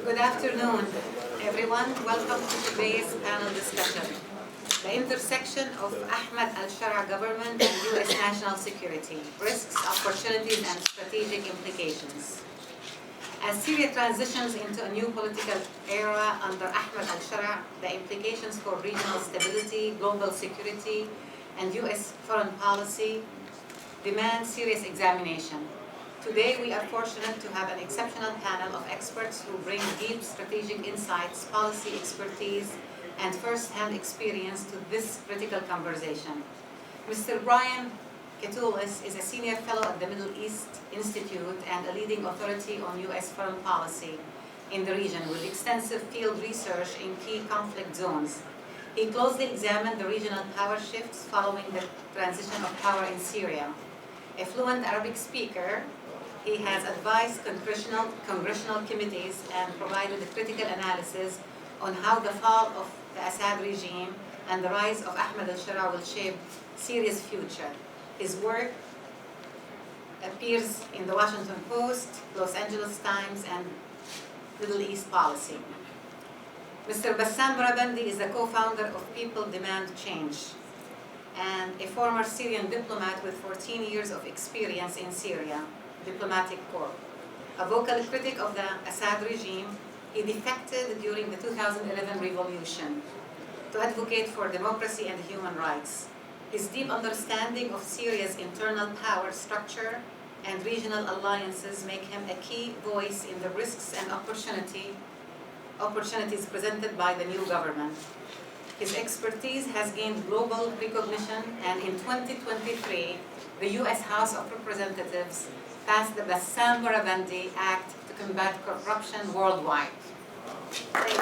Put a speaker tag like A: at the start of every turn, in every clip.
A: Good afternoon, everyone. Welcome to today's panel discussion, the intersection of Ahmad Al-Sharaa government and U.S. national security, risks, opportunities, and strategic implications. As Syria transitions into a new political era under Ahmad Al-Sharaa, the implications for regional stability, global security, and U.S. foreign policy demand serious examination. Today, we are fortunate to have an exceptional panel of experts who bring deep strategic insights, policy expertise, and first-hand experience to this critical conversation. Mr. Brian Katulis is a senior fellow at the Middle East Institute and a leading authority on U.S. foreign policy in the region with extensive field research in key conflict zones. He closely examined the regional power shifts following the transition of power in Syria. A fluent Arabic speaker, he has advised congressional committees and provided a critical analysis on how the fall of the Assad regime and the rise of Ahmad Al-Sharaa will shape Syria's future. His work appears in the Washington Post, Los Angeles Times, and Middle East Policy. Mr. Bassam Barabandi is the co-founder of People Demand Change and a former Syrian diplomat with 14 years of experience in Syria, Diplomatic Corps. A vocal critic of the Assad regime, he defected during the 2011 revolution to advocate for democracy and human rights. His deep understanding of Syria's internal power structure and regional alliances make him a key voice in the risks and opportunities presented by the new government. His expertise has gained global recognition, and in 2023, the U.S. House of Representatives passed the Basam Barabandi Act to combat corruption worldwide. Thank you.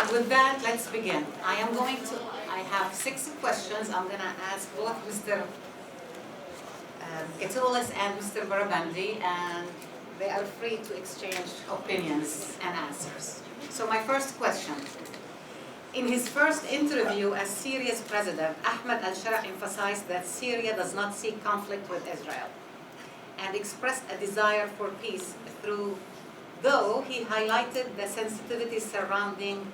A: And with that, let's begin. I have 6 questions. I'm going to ask both Mr. Katulis and Mr. Barabandi, and they are free to exchange opinions and answers. So my first question. In his first interview as Syria's president, Ahmad Al-Sharaa emphasized that Syria does not seek conflict with Israel and expressed a desire for peace though he highlighted the sensitivities surrounding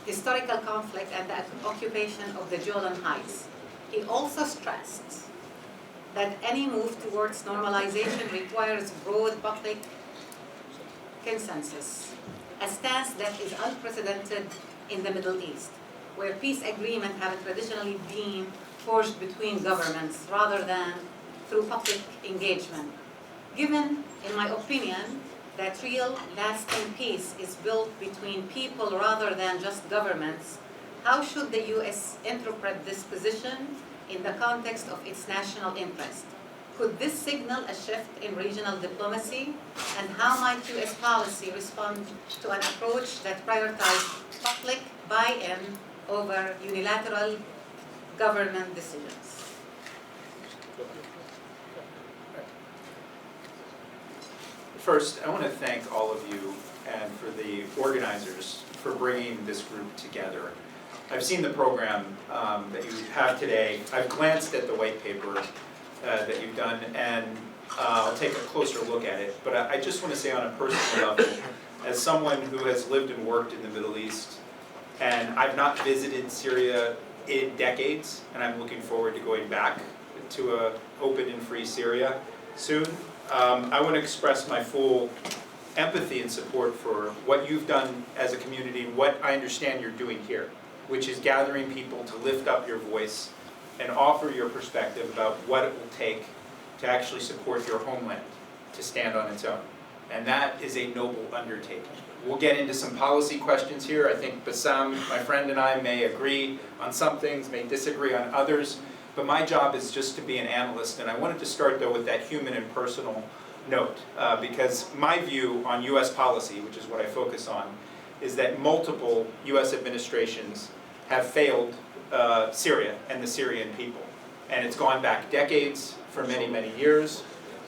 A: historical conflict and the occupation of the Golan Heights. He also stressed that any move towards normalization requires broad public consensus, a stance that is unprecedented in the Middle East, where peace agreements have traditionally been forged between governments rather than through public engagement. Given, in my opinion, that real lasting peace is built between people rather than just governments, how should the U.S. interpret this position in the context of its national interest? Could this signal a shift in regional diplomacy? And how might U.S. policy respond to an approach that prioritizes public buy-in over unilateral government decisions?
B: First, I want to thank all of you and for the organizers for bringing this group together. I've seen the program that you have today. I've glanced at the white paper that you've done, and I'll take a closer look at it. But I just want to say on a personal level, as someone who has lived and worked in the Middle East, and I've not visited Syria in decades, and I'm looking forward to going back to an open and free Syria soon, I want to express my full empathy and support for what you've done as a community, what I understand you're doing here, which is gathering people to lift up your voice and offer your perspective about what it will take to actually support your homeland to stand on its own. And that is a noble undertaking. We'll get into some policy questions here. I think Bassam, my friend, and I may agree on some things, may disagree on others, but my job is just to be an analyst. And I wanted to start, though, with that human and personal note, because my view on U.S. policy, which is what I focus on, is that multiple U.S. administrations have failed Syria and the Syrian people. And it's gone back decades, for many, many years,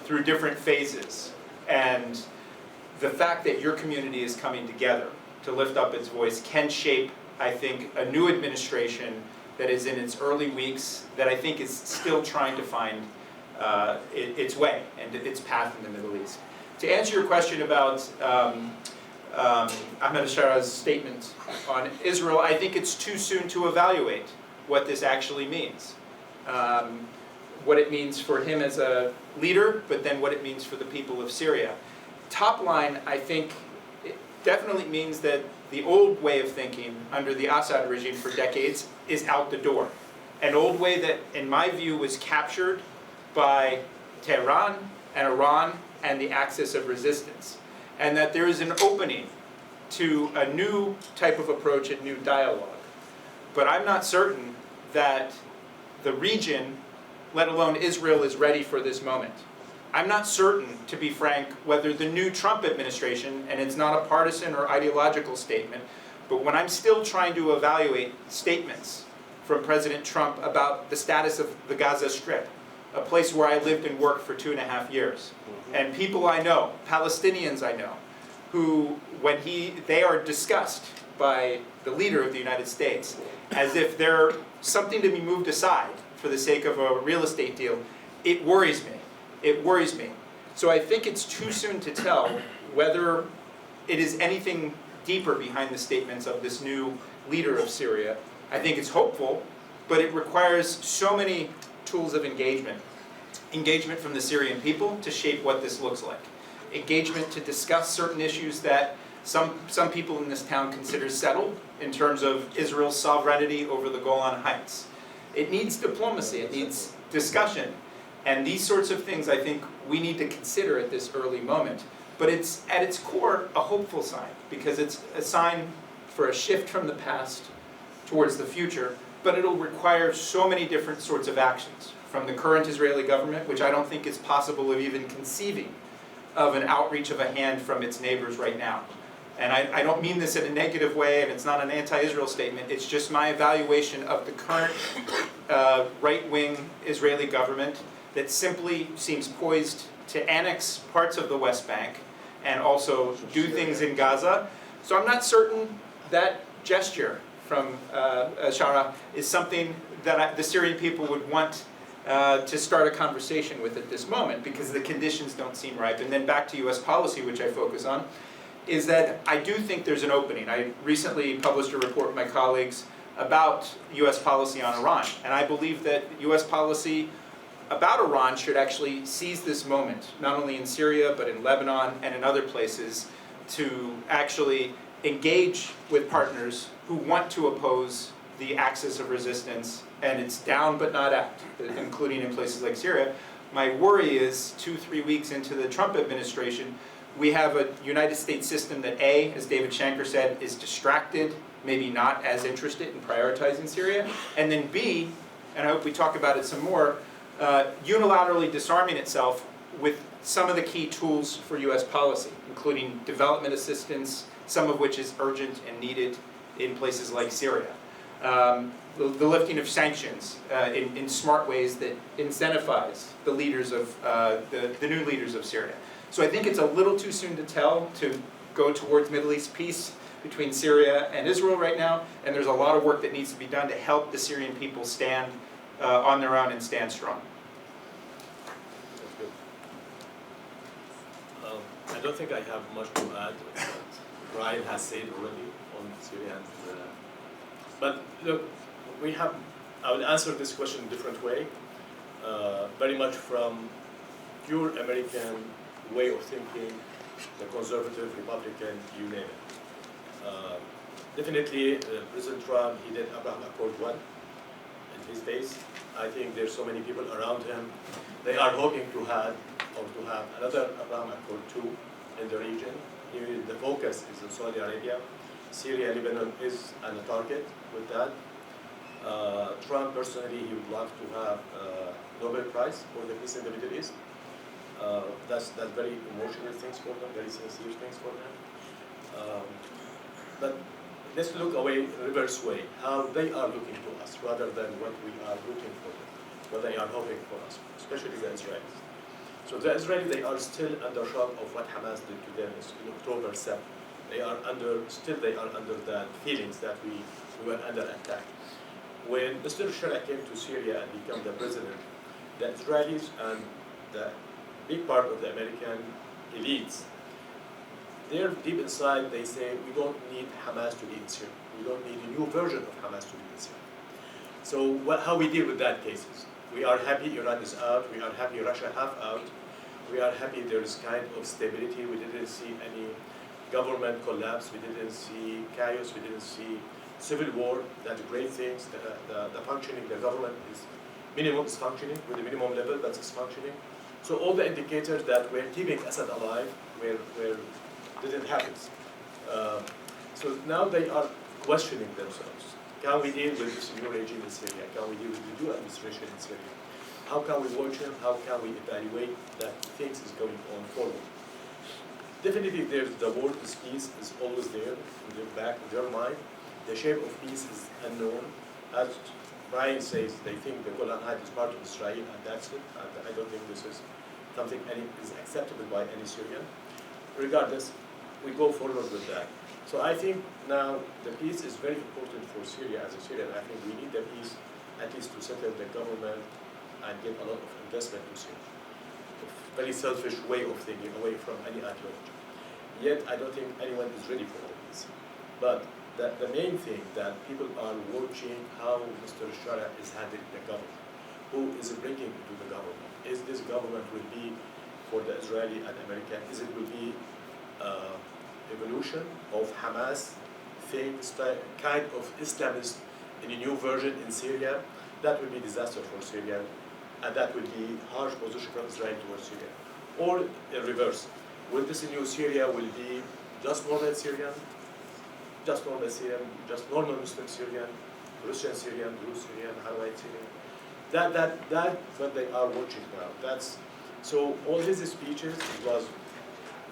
B: through different phases. And the fact that your community is coming together to lift up its voice can shape, I think, a new administration that is in its early weeks, that I think is still trying to find its way and its path in the Middle East. To answer your question about Ahmad Al-Shara's statement on Israel, I think it's too soon to evaluate what this actually means. What it means for him as a leader, but then what it means for the people of Syria. Top line, I think it definitely means that the old way of thinking under the Assad regime for decades is out the door. An old way that, in my view, was captured by Tehran and Iran and the axis of resistance. And that there is an opening to a new type of approach and new dialogue. But I'm not certain that the region, let alone Israel, is ready for this moment. I'm not certain, to be frank, whether the new Trump administration, and it's not a partisan or ideological statement, but when I'm still trying to evaluate statements from President Trump about the status of the Gaza Strip, a place where I lived and worked for 2.5 years, and people I know, Palestinians I know, who, when they are discussed by the leader of the United States as if they're something to be moved aside for the sake of a real estate deal, it worries me. It worries me. So I think it's too soon to tell whether it is anything deeper behind the statements of this new leader of Syria. I think it's hopeful, but it requires so many tools of engagement. Engagement from the Syrian people to shape what this looks like. Engagement to discuss certain issues that some people in this town consider settled in terms of Israel's sovereignty over the Golan Heights. It needs diplomacy, it needs discussion. And these sorts of things I think we need to consider at this early moment. But it's at its core a hopeful sign, because it's a sign for a shift from the past towards the future, but it'll require so many different sorts of actions from the current Israeli government, which I don't think is possible of even conceiving of an outreach of a hand from its neighbors right now. And I don't mean this in a negative way, and it's not an anti-Israel statement, it's just my evaluation of the current right-wing Israeli government that simply seems poised to annex parts of the West Bank and also do things in Gaza. So I'm not certain that gesture from Al-Shara is something that the Syrian people would want to start a conversation with at this moment, because the conditions don't seem ripe. And then back to US policy, which I focus on, is that I do think there's an opening. I recently published a report with my colleagues about US policy on Iran, and I believe that US policy about Iran should actually seize this moment, not only in Syria, but in Lebanon and in other places, to actually engage with partners who want to oppose the axis of resistance and its down but not out, including in places like Syria. My worry is 2-3 weeks into the Trump administration, we have a United States system that A, as David Shanker said, is distracted, maybe not as interested in prioritizing Syria, and then B, and I hope we talk about it some more, unilaterally disarming itself with some of the key tools for US policy, including development assistance, some of which is urgent and needed in places like Syria. The lifting of sanctions in smart ways that incentivize the leaders of the new leaders of Syria. So I think it's a little too soon to tell to go towards Middle East peace between Syria and Israel right now, and there's a lot of work that needs to be done to help the Syrian people stand on their own and stand strong.
C: That's good. I don't think I have much to add. Brian has said already on Syria. But look, I will answer this question in a different way, very much from pure American way of thinking, the conservative, Republican, you name it. Definitely, President Trump, he did Abraham Accord 1 in his days. I think there's so many people around him. They are hoping to have another Abraham Accord 2 in the region. Here, the focus is in Saudi Arabia. Syria, Lebanon is on the target with that. Trump personally, he would love to have a Nobel Prize for the peace in the Middle East. That's very emotional things for them, very sincere things for them. But let's look away, reverse way, how they are looking to us rather than what we are looking for them, what they are hoping for us, especially the Israelis. So the Israelis, they are still under shock of what Hamas did to them in October 7th. They are under that feelings that we were under attack. When Mr. Al-Shara came to Syria and became the president, the Israelis and the big part of the American elites, they're deep inside, they say, we don't need Hamas to be in Syria. We don't need a new version of Hamas to be in Syria. So how we deal with that cases? We are happy Iran is out. We are happy Russia half out. We are happy there is kind of stability. We didn't see any government collapse. We didn't see chaos. We didn't see civil war. That's great things. The functioning, the government is minimum is functioning with a minimum level, but it's functioning. So all the indicators that were keeping Assad alive didn't happen. So now they are questioning themselves. Can we deal with this new regime in Syria? Can we deal with the new administration in Syria? How can we watch them? How can we evaluate that things is going on forward? Definitely there's the word peace is always there in their back of their mind. The shape of peace is unknown. As Brian says, they think the Golan Heights is part of Israel and that's it. And I don't think this is something is acceptable by any Syrian. Regardless, we go forward with that. So I think now the peace is very important for Syria as a Syrian. I think we need the peace at least to settle the government and get a lot of investment to Syria. A very selfish way of thinking away from any ideology. Yet I don't think anyone is ready for all this. But the main thing that people are watching how Mr. Al-Shara is handling the government. Who is bringing to the government? Is this government will be for the Israeli and American? Is it will be evolution of Hamas thing, kind of Islamist in a new version in Syria? That will be disaster for Syria, and that will be harsh position from Israel towards Syria. Or in reverse, will this new Syria will be just normal Syrian, just normal Syrian, just normal Muslim Syrian, Russian Syrian, Druze Syrian, Alawite Syrian? That's what they are watching now. So all his speeches, it was,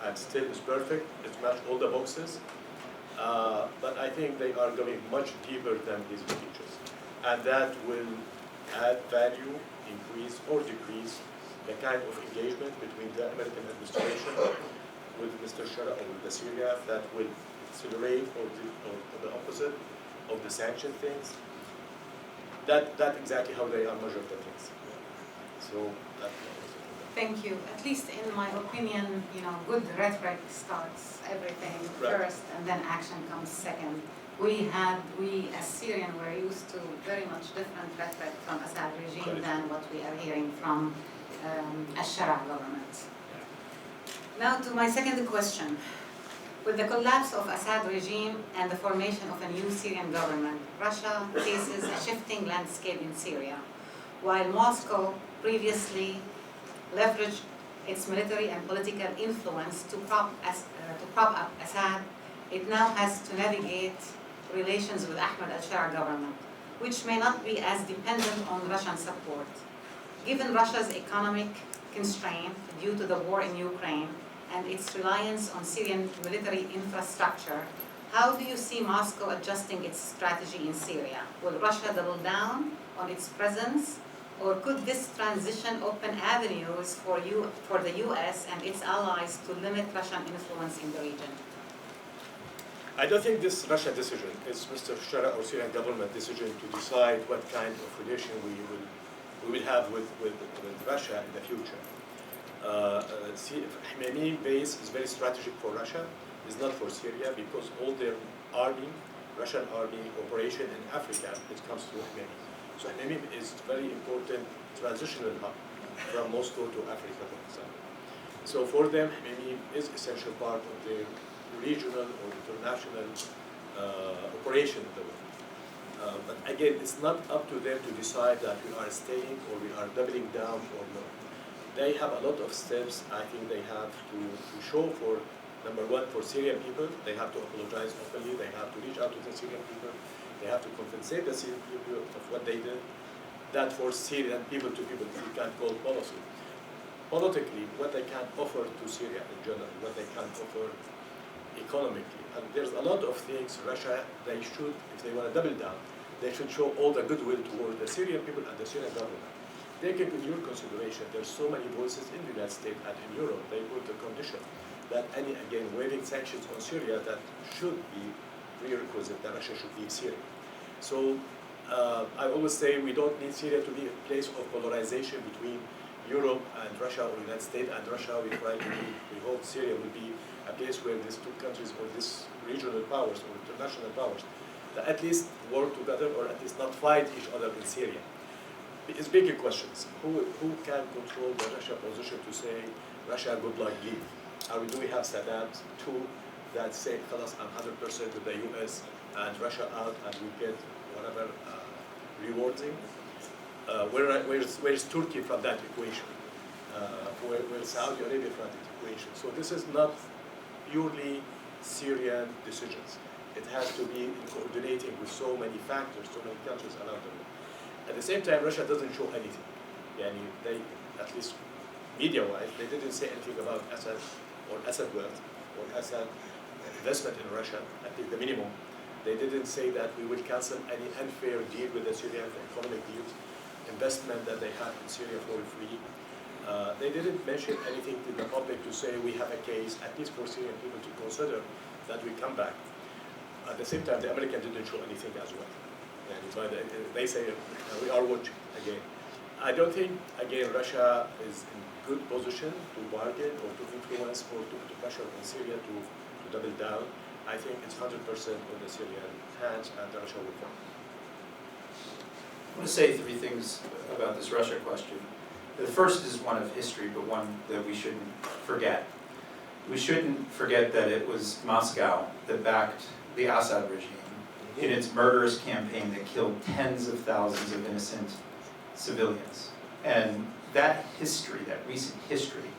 C: and still is perfect, it matched all the boxes, but I think they are going much deeper than his speeches. And that will add value, increase or decrease the kind of engagement between the American administration with Mr. Al-Shara or with the Syria that will accelerate or the opposite of the sanction things. That's exactly how they are measured the things. So that's
A: Thank you. At least in my opinion, good rhetoric starts everything first, and then action comes second. We as Syrians were used to very much different rhetoric from Assad regime than what we are hearing from Al-Shara government. Now to my second question. With the collapse of Assad regime and the formation of a new Syrian government, Russia faces a shifting landscape in Syria. While Moscow previously leveraged its military and political influence to prop up Assad, it now has to navigate relations with Ahmad Al-Sharaa government, which may not be as dependent on Russian support. Given Russia's economic constraint due to the war in Ukraine and its reliance on Syrian military infrastructure, how do you see Moscow adjusting its strategy in Syria? Will Russia double down on its presence? Or could this transition open avenues for the U.S. and its allies to limit Russian influence in the region?
C: I don't think this Russian decision is Mr. Al-Shara or Syrian government decision to decide what kind of relation we will have with Russia in the future. Khamenei base is very strategic for Russia. It's not for Syria because all their army, Russian army operation in Africa, it comes through Khamenei. So Khamenei is very important transitional hub from Moscow to Africa, for example. So for them, Khamenei is essential part of their regional or international operation in the world. But again, it's not up to them to decide that we are staying or we are doubling down or not. They have a lot of steps I think they have to show for, number one, for Syrian people. They have to apologize openly. They have to reach out to the Syrian people. They have to compensate the Syrian people of what they did. That for Syrian people to people, you can't call policy. Politically, what they can offer to Syria in general, what they can offer economically. And there's a lot of things Russia, they should, if they want to double down, they should show all the goodwill toward the Syrian people and the Syrian government. Take it in your consideration, there's so many voices in the United States and in Europe, they put the condition that any, again, waiving sanctions on Syria that should be prerequisite that Russia should leave Syria. So I always say we don't need Syria to be a place of polarization between Europe and Russia or the United States and Russia. We hope Syria will be a place where these two countries or these regional powers or international powers that at least work together or at least not fight each other in Syria. It's bigger questions. Who can control the Russia position to say Russia good luck leave? Do we have Saddam too that say, "Khalas, I'm 100% with the US and Russia out and we get whatever rewarding"? Where's Turkey from that equation? Where's Saudi Arabia from that equation? So this is not purely Syrian decisions. It has to be in coordinating with so many factors, so many countries around the world. At the same time, Russia doesn't show anything. They, at least media-wise, they didn't say anything about Assad or Assad wealth or Assad investment in Russia, at least the minimum. They didn't say that we will cancel any unfair deal with the Syrian economic deals, investment that they have in Syria for free. They didn't mention anything to the public to say we have a case, at least for Syrian people to consider that we come back. At the same time, the Americans didn't show anything as well. But they say we are watching again. I don't think, again, Russia is in good position to bargain or to influence or to pressure on Syria to double down. I think it's 100% on the Syrian hands and Russia will come.
B: I want to say three things about this Russia question. The first is one of history, but one that we shouldn't forget. We shouldn't forget that it was Moscow that backed the Assad regime in its murderous campaign that killed tens of thousands of innocent civilians. And that history, that recent history,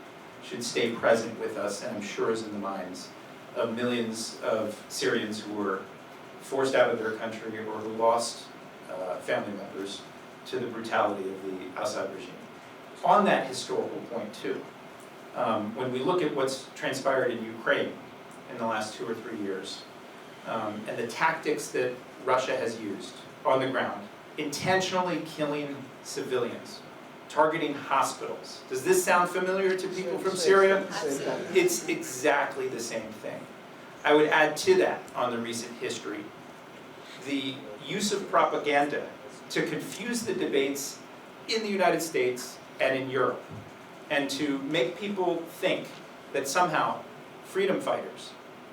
B: should stay present with us, and I'm sure is in the minds of millions of Syrians who were forced out of their country or who lost family members to the brutality of the Assad regime. On that historical point too, when we look at what's transpired in Ukraine in the last 2 or 3 years, and the tactics that Russia has used on the ground, intentionally killing civilians, targeting hospitals. Does this sound familiar to people from Syria?
A: Absolutely.
B: It's exactly the same thing. I would add to that, on the recent history, the use of propaganda to confuse the debates in the United States and in Europe, and to make people think that somehow freedom fighters,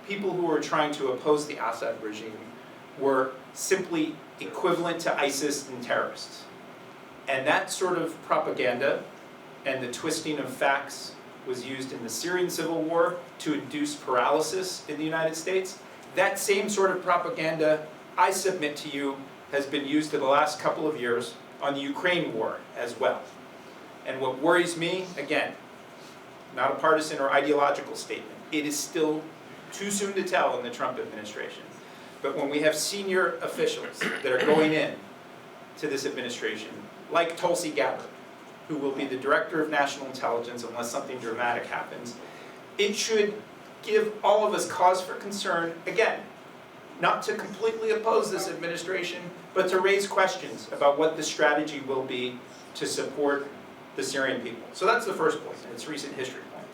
B: people who were trying to oppose the Assad regime, were simply equivalent to ISIS and terrorists. And that sort of propaganda and the twisting of facts was used in the Syrian civil war to induce paralysis in the United States. That same sort of propaganda, I submit to you, has been used in the last couple of years on the Ukraine war as well. And what worries me, again, not a partisan or ideological statement, it is still too soon to tell in the Trump administration. But when we have senior officials that are going in to this administration, like Tulsi Gabbard, who will be the director of national intelligence unless something dramatic happens, it should give all of us cause for concern, again, not to completely oppose this administration, but to raise questions about what the strategy will be to support the Syrian people. So that's the first point, and it's a recent history point.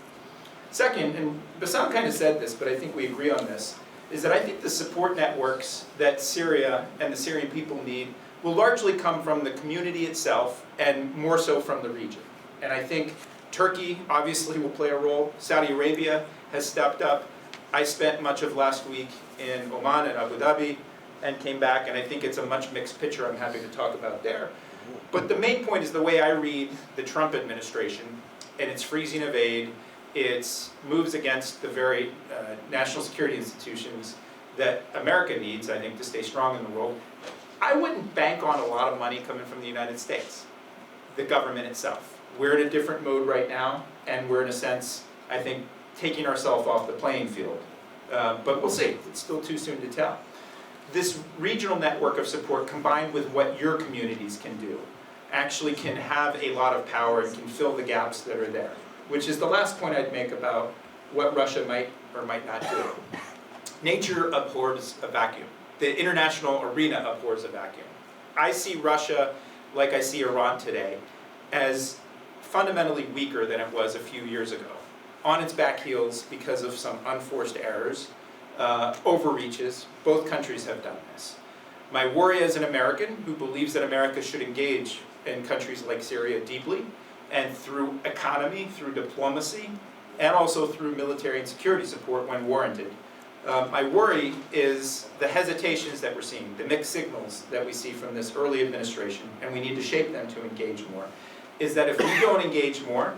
B: Second, and Bassam kind of said this, but I think we agree on this, is that I think the support networks that Syria and the Syrian people need will largely come from the community itself and more so from the region. And I think Turkey obviously will play a role. Saudi Arabia has stepped up. I spent much of last week in Oman and Abu Dhabi and came back, and I think it's a much mixed picture I'm happy to talk about there. But the main point is the way I read the Trump administration and its freezing of aid, its moves against the very national security institutions that America needs, I think, to stay strong in the world. I wouldn't bank on a lot of money coming from the United States, the government itself. We're in a different mode right now, and we're in a sense, I think, taking ourselves off the playing field. But we'll see, it's still too soon to tell. This regional network of support combined with what your communities can do actually can have a lot of power and can fill the gaps that are there, which is the last point I'd make about what Russia might or might not do. Nature abhors a vacuum. The international arena abhors a vacuum. I see Russia, like I see Iran today, as fundamentally weaker than it was a few years ago, on its back heels because of some unforced errors, overreaches. Both countries have done this. My worry as an American who believes that America should engage in countries like Syria deeply, and through economy, through diplomacy, and also through military and security support when warranted. My worry is the hesitations that we're seeing, the mixed signals that we see from this early administration, and we need to shape them to engage more, is that if we don't engage more,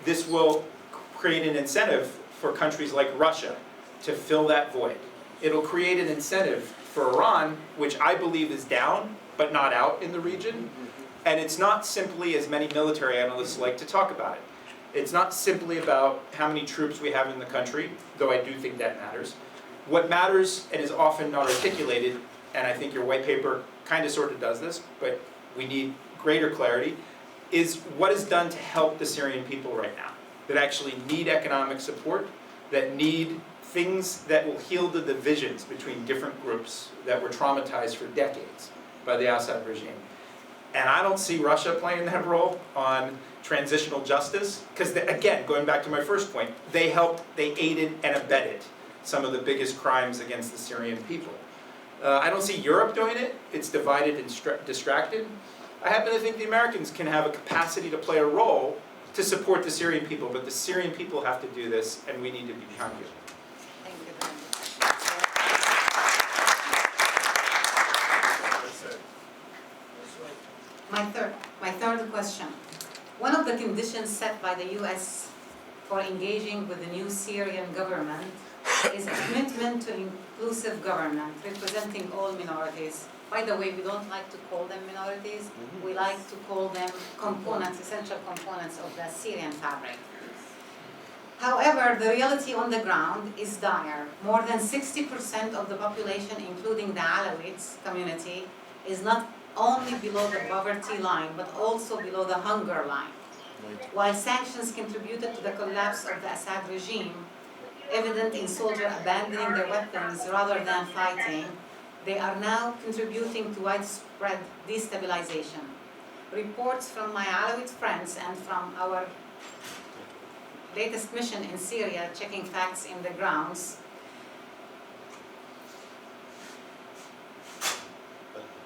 B: this will create an incentive for countries like Russia to fill that void. It'll create an incentive for Iran, which I believe is down, but not out in the region. And it's not simply, as many military analysts like to talk about it, it's not simply about how many troops we have in the country, though I do think that matters. What matters, and is often not articulated, and I think your white paper kind of sort of does this, but we need greater clarity, is what is done to help the Syrian people right now, that actually need economic support, that need things that will heal the divisions between different groups that were traumatized for decades by the Assad regime. And I don't see Russia playing that role on transitional justice, because again, going back to my first point, they aided and abetted some of the biggest crimes against the Syrian people. I don't see Europe doing it. It's divided and distracted. I happen to think the Americans can have a capacity to play a role to support the Syrian people, but the Syrian people have to do this, and we need to be behind you.
A: Thank you very much. My third question. One of the conditions set by the U.S. for engaging with the new Syrian government is a commitment to inclusive government representing all minorities. By the way, we don't like to call them minorities. We like to call them components, essential components of the Syrian fabric. However, the reality on the ground is dire. More than 60% of the population, including the Alawites community, is not only below the poverty line, but also below the hunger line. While sanctions contributed to the collapse of the Assad regime, evident in soldiers abandoning their weapons rather than fighting, they are now contributing to widespread destabilization. Reports from my Alawite friends and from our latest mission in Syria, checking facts in the grounds,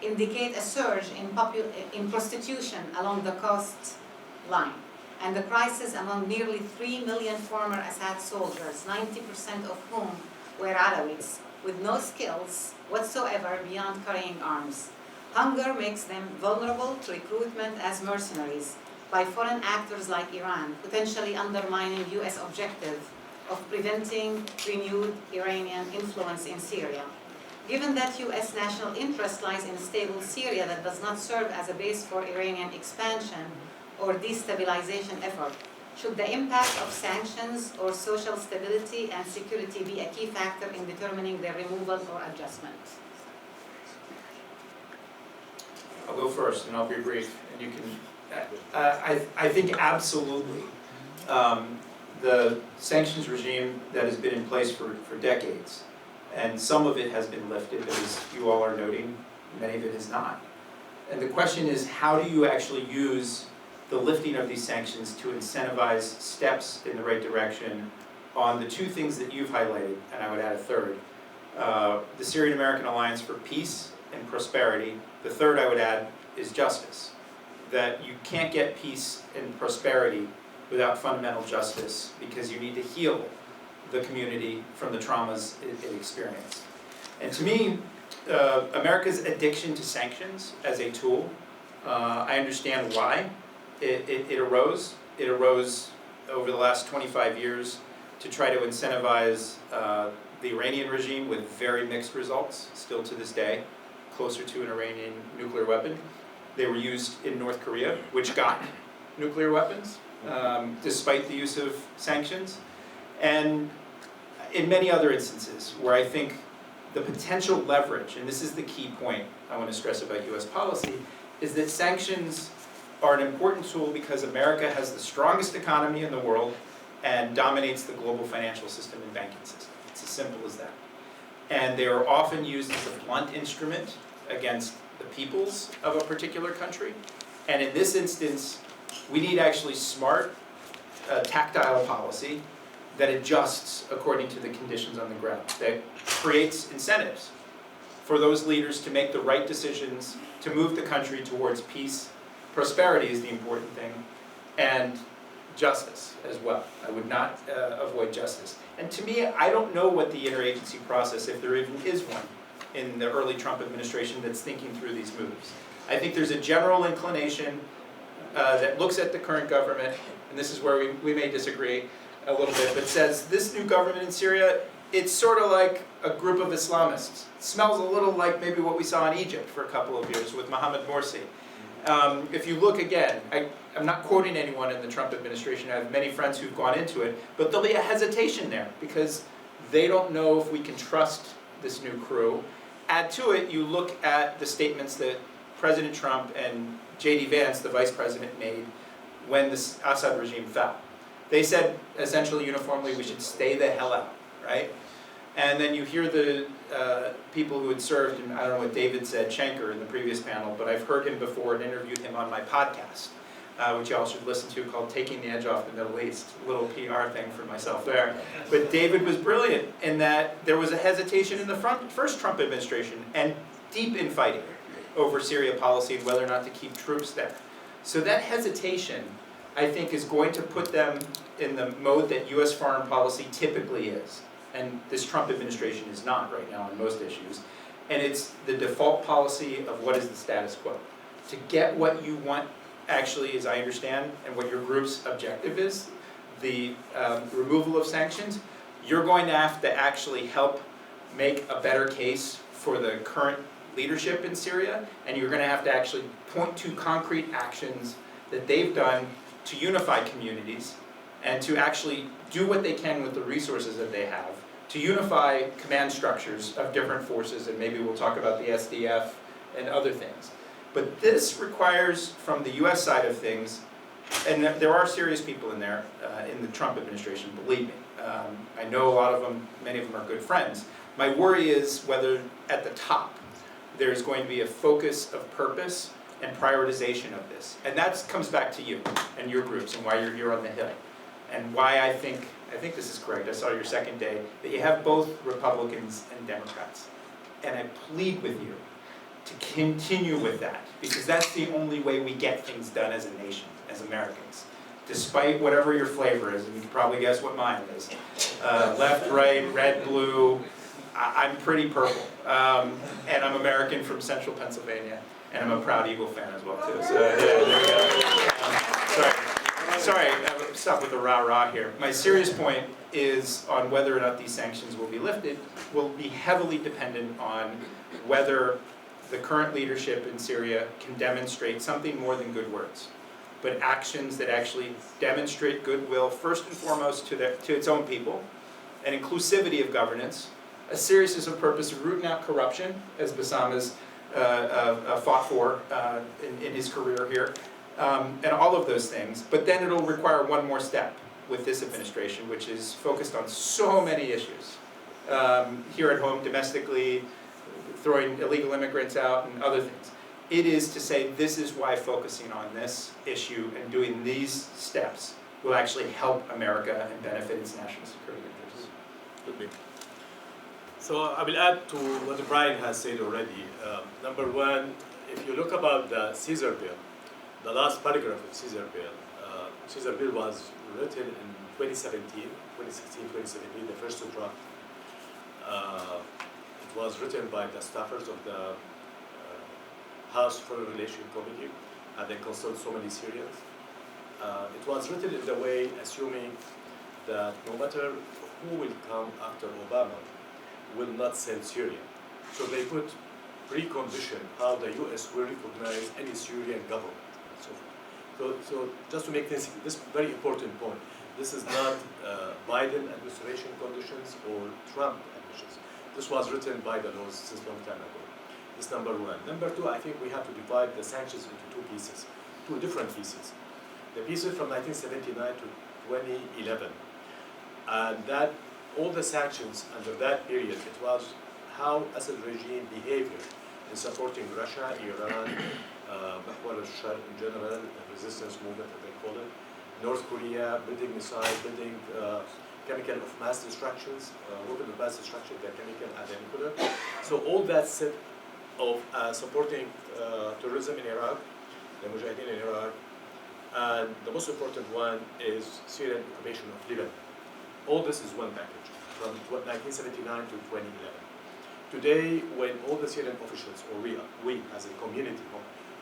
A: indicate a surge in prostitution along the coastline, and the crisis among nearly 3 million former Assad soldiers, 90% of whom were Alawites, with no skills whatsoever beyond carrying arms. Hunger makes them vulnerable to recruitment as mercenaries by foreign actors like Iran, potentially undermining U.S. objective of preventing renewed Iranian influence in Syria. Given that U.S. national interest lies in a stable Syria that does not serve as a base for Iranian expansion or destabilization effort, should the impact of sanctions or social stability and security be a key factor in determining their removal or adjustment?
B: I'll go first, and I'll be brief, and you can. I think absolutely. The sanctions regime that has been in place for decades, and some of it has been lifted, as you all are noting, many of it is not. And the question is, how do you actually use the lifting of these sanctions to incentivize steps in the right direction on the two things that you've highlighted, and I would add a third, the Syrian American Alliance for Peace and Prosperity. The third I would add is justice, that you can't get peace and prosperity without fundamental justice, because you need to heal the community from the traumas it experienced. And to me, America's addiction to sanctions as a tool, I understand why it arose. It arose over the last 25 years to try to incentivize the Iranian regime with very mixed results, still to this day, closer to an Iranian nuclear weapon. They were used in North Korea, which got nuclear weapons, despite the use of sanctions. And in many other instances where I think the potential leverage, and this is the key point I want to stress about U.S. policy, is that sanctions are an important tool because America has the strongest economy in the world and dominates the global financial system and banking system. It's as simple as that. And they are often used as a blunt instrument against the peoples of a particular country. And in this instance, we need actually smart, tactile policy that adjusts according to the conditions on the ground, that creates incentives for those leaders to make the right decisions, to move the country towards peace. Prosperity is the important thing, and justice as well. I would not avoid justice. And to me, I don't know what the interagency process, if there even is one, in the early Trump administration that's thinking through these moves. I think there's a general inclination that looks at the current government, and this is where we may disagree a little bit, but says this new government in Syria, it's sort of like a group of Islamists. It smells a little like maybe what we saw in Egypt for a couple of years with Mohammed Morsi. If you look again, I'm not quoting anyone in the Trump administration, I have many friends who've gone into it, but there'll be a hesitation there because they don't know if we can trust this new crew. Add to it, you look at the statements that President Trump and J.D. Vance, the vice president, made when the Assad regime fell. They said essentially uniformly we should stay the hell out, right? And then you hear the people who had served, and I don't know what David said, Schenker, in the previous panel, but I've heard him before and interviewed him on my podcast, which y'all should listen to, called Taking the Edge Off the Middle East. A little PR thing for myself there. But David was brilliant in that there was a hesitation in the first Trump administration and deep infighting over Syria policy and whether or not to keep troops there. So that hesitation, I think, is going to put them in the mode that U.S. foreign policy typically is. And this Trump administration is not right now on most issues. And it's the default policy of what is the status quo. To get what you want, actually, as I understand, and what your group's objective is, the removal of sanctions, you're going to have to actually help make a better case for the current leadership in Syria, and you're going to have to actually point to concrete actions that they've done to unify communities and to actually do what they can with the resources that they have, to unify command structures of different forces, and maybe we'll talk about the SDF and other things. But this requires, from the US side of things, and there are serious people in there, in the Trump administration, believe me. I know a lot of them, many of them are good friends. My worry is whether at the top there's going to be a focus of purpose and prioritization of this. And that comes back to you and your groups and why you're here on the Hill. And why I think this is correct, I saw your second day, that you have both Republicans and Democrats. And I plead with you to continue with that, because that's the only way we get things done as a nation, as Americans. Despite whatever your flavor is, and you can probably guess what mine is. Left, right, red, blue, I'm pretty purple. And I'm American from central Pennsylvania, and I'm a proud Eagle fan as well, too. So, yeah, there we go. Sorry, I'll stop with the rah-rah here. My serious point is on whether or not these sanctions will be lifted will be heavily dependent on whether the current leadership in Syria can demonstrate something more than good words, but actions that actually demonstrate goodwill, first and foremost, to its own people, an inclusivity of governance, a seriousness of purpose of rooting out corruption, as Bassam has fought for in his career here, and all of those things. But then it'll require one more step with this administration, which is focused on so many issues. Here at home, domestically, throwing illegal immigrants out and other things. It is to say this is why focusing on this issue and doing these steps will actually help America and benefit its national security interests.
C: Could be. So I will add to what Brian has said already. Number one, if you look about the Caesar bill, the last paragraph of Caesar bill was written in 2016, 2017, the first draft. It was written by the staffers of the House Foreign Relations Committee, and they consulted so many Syrians. It was written in the way assuming that no matter who will come after Obama, will not send Syria. So they put precondition how the US will recognize any Syrian government and so forth. So just to make this very important point, this is not Biden administration conditions or Trump administration. This was written by the laws since a long time ago. This number one. Number two, I think we have to divide the sanctions into two different pieces. The pieces from 1979 to 2011. And that all the sanctions under that period, it was how Assad regime behavior in supporting Russia, Iran, Ahmad Al-Sharaa in general, the resistance movement, as they call it, North Korea, building missiles, building chemical of mass destructions, weapon of mass destruction, the chemical and the nuclear. So all that set of supporting terrorism in Iraq, the Mujahideen in Iraq, and the most important one is Syrian occupation of Lebanon. All this is one package from 1979 to 2011. Today, when all the Syrian officials, or we as a community,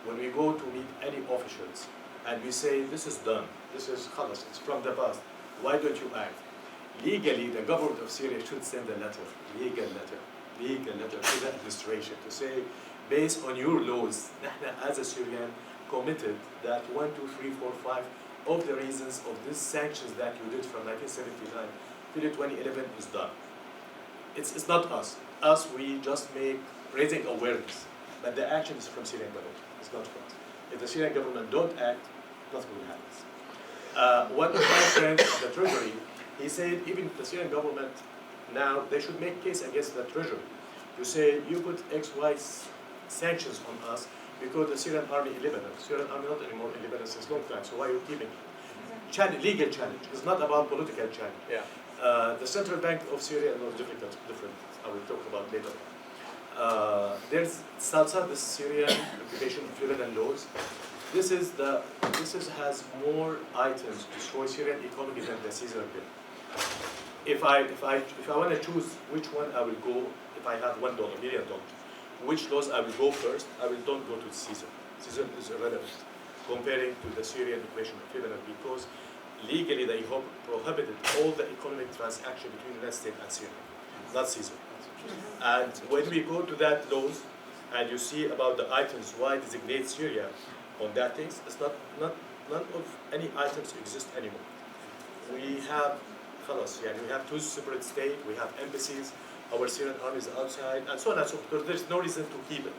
C: when we go to meet any officials and we say, this is done, this is khalas, it's from the past, why don't you act? Legally, the government of Syria should send a letter to the administration to say, based on your laws, as a Syrian, committed that 1, 2, 3, 4, 5 of the reasons of these sanctions that you did from 1979 till 2011 is done. It's not us. Us, we just make raising awareness, but the action is from Syrian government. It's not from us. If the Syrian government don't act, nothing will happen. One of my friends of the Treasury, he said even the Syrian government now, they should make case against the Treasury to say, you put X, Y sanctions on us because the Syrian army in Lebanon. Syrian army not anymore in Lebanon since long time, so why are you keeping it? Challenge, legal challenge. It's not about political challenge.
D: Yeah.
C: The central bank of Syria is different. I will talk about later. There's SALSA, the Syrian occupation of Lebanon laws. This has more items to destroy Syrian economy than the Caesar bill. If I want to choose which one I will go, if I have $1 million, which laws I will go first, don't go to Caesar. Caesar is irrelevant comparing to the Syrian occupation of Lebanon because legally they prohibited all the economic transaction between the United States and Syria, not Caesar. And when we go to that laws and you see about the items why designate Syria on that things, it's none of any items exist anymore. We have we have two separate states, we have embassies, our Syrian army is outside, and so on and so forth. There's no reason to keep it.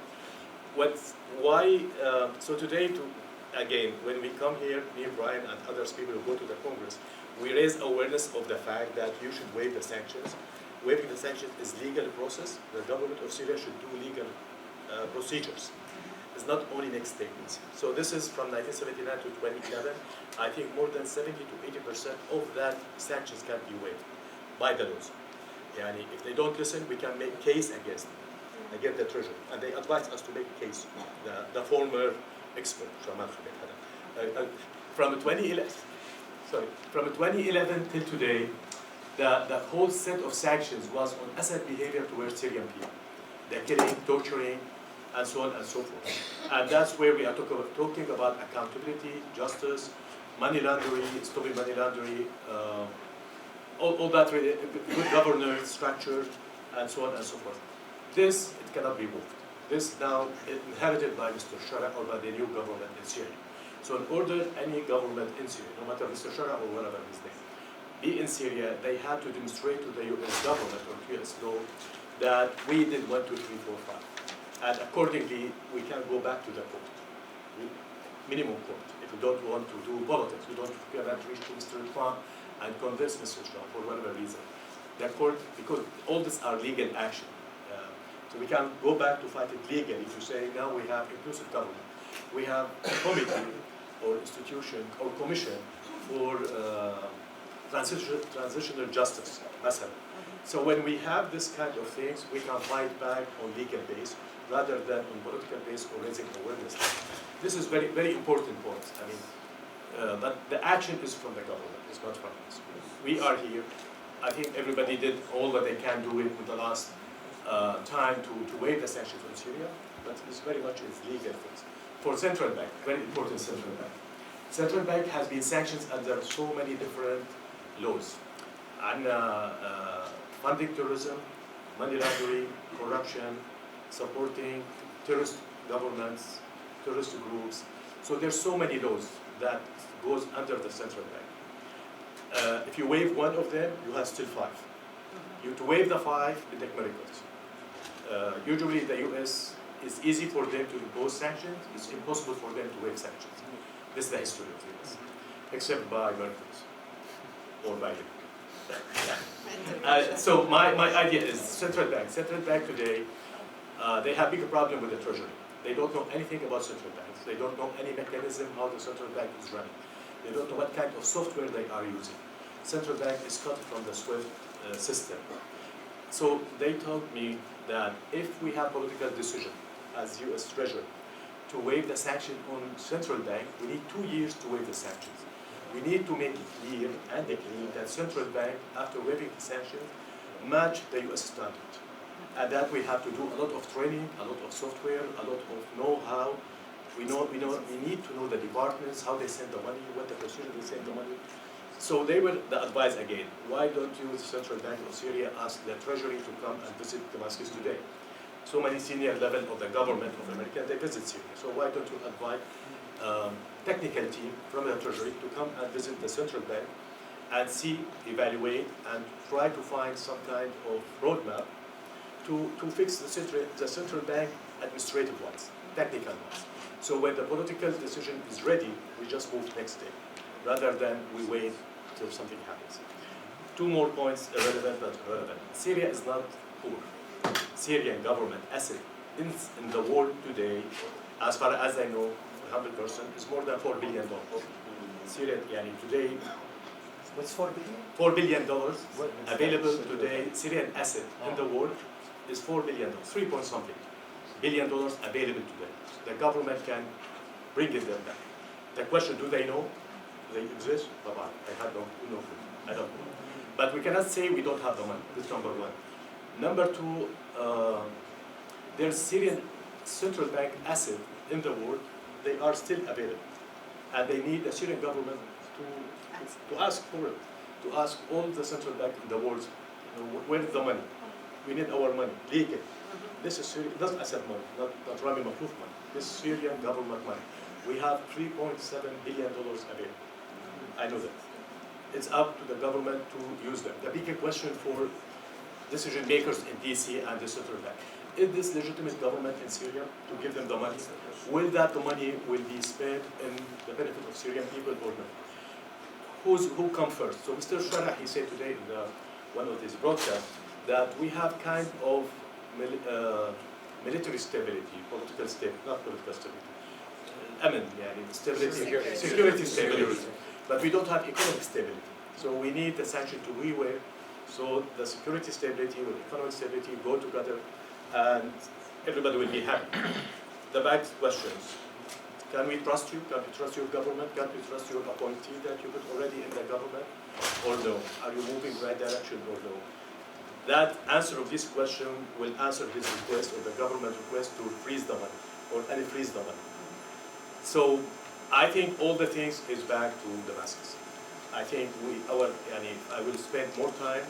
C: So today, again, when we come here, me and Brian and others people who go to the Congress, we raise awareness of the fact that you should waive the sanctions. Waiving the sanctions is legal process. The government of Syria should do legal procedures. It's not only next statements. So this is from 1979 to 2011. I think more than 70 to 80% of that sanctions can be waived by the laws. Yani if they don't listen, we can make case against them, against the Treasury. And they advise us to make a case. The former expert, from 2011 till today, the whole set of sanctions was on Assad behavior towards Syrian people. The killing, torturing, and so on and so forth. And that's where we are talking about accountability, justice, money laundering, stopping money laundering, all that really, good governance structure, and so on and so forth. This, it cannot be moved. This now is inherited by Mr. Al-Shara or by the new government in Syria. So in order any government in Syria, no matter Mr. Al-Shara or whatever his name, be in Syria, they have to demonstrate to the US government or US law that we did 1, 2, 3, 4, 5. And accordingly, we can go back to the court, minimum court. If we don't want to do politics, we don't cannot reach to Mr. Trump and convince Mr. Trump for whatever reason. The court, because all these are legal action. So we can go back to fight it legally to say now we have inclusive government. We have a committee or institution or commission for transitional justice, Bassam. So when we have this kind of things, we can fight back on legal base rather than on political base or raising awareness. This is very, very important point. I mean, but the action is from the government, it's not from us. We are here. I think everybody did all that they can do in the last time to waive the sanctions on Syria, but it's very much it's legal things. For central bank, very important central bank. Central bank has been sanctioned under so many different laws. And funding terrorism, money laundering, corruption, supporting terrorist governments, terrorist groups. So there's so many laws that goes under the central bank. If you waive one of them, you have still 5. To waive the 5, it takes miracles. Usually the US, it's easy for them to impose sanctions, it's impossible for them to waive sanctions. This is the history of the US, except by miracles or by so my idea is central bank. Central bank today, they have bigger problem with the treasury. They don't know anything about central banks. They don't know any mechanism how the central bank is running. They don't know what kind of software they are using. central bank is cut from the SWIFT system. So they told me that if we have political decision as U.S. Treasury to waive the sanction on central bank, we need 2 years to waive the sanctions. We need to make it clear and declare that central bank, after waiving the sanctions, match the U.S. standard. And that we have to do a lot of training, a lot of software, a lot of know-how. We need to know the departments, how they send the money, what the procedure they send the money. So they were the advice again. Why don't you, the Central Bank of Syria, ask the Treasury to come and visit Damascus today? So many senior level of the government of America, they visit Syria. So why don't you invite technical team from the Treasury to come and visit the Central Bank and see, evaluate, and try to find some kind of roadmap to fix the Central Bank administrative ones, technical ones. So when the political decision is ready, we just move next day, rather than we wait till something happens. 2 more points, irrelevant but relevant. Syria is not poor. Syrian government asset in the world today, as far as I know, 100%, is more than $4 billion. Syria, today,
D: What's 4 billion?
C: $4 billion available today, Syrian asset in the world is $4 billion, 3 point something billion dollars available today. The government can bring it them back. The question, do they know they exist? Bye-bye. I have no clue. I don't know. But we cannot say we don't have the money. That's number 1. Number 2, there's Syrian central bank asset in the world. They are still available. And they need the Syrian government to ask for it, to ask all the central bank in the world, where's the money? We need our money, legal. This is Syrian, not Assad money, not Rami Makhlouf money. This is Syrian government money. We have $3.7 billion available. I know that. It's up to the government to use them. The bigger question for decision makers in DC and the central bank, is this legitimate government in Syria to give them the money? Will that the money will be spent in the benefit of Syrian people or not? Who come first? So Mr. Al-Shara, he said today in one of his broadcasts that we have kind of military stability, political stability, not political stability, stability, security stability, but we don't have economic stability. So we need the sanction to re-weigh, so the security stability with economic stability go together, and everybody will be happy. The bad questions. Can we trust you? Can we trust your government? Can we trust your appointee that you put already in the government? Or no? Are you moving right direction or no? That answer of this question will answer his request or the government request to freeze the money or unfreeze the money. So I think all the things is back to Damascus. I think I will spend more time.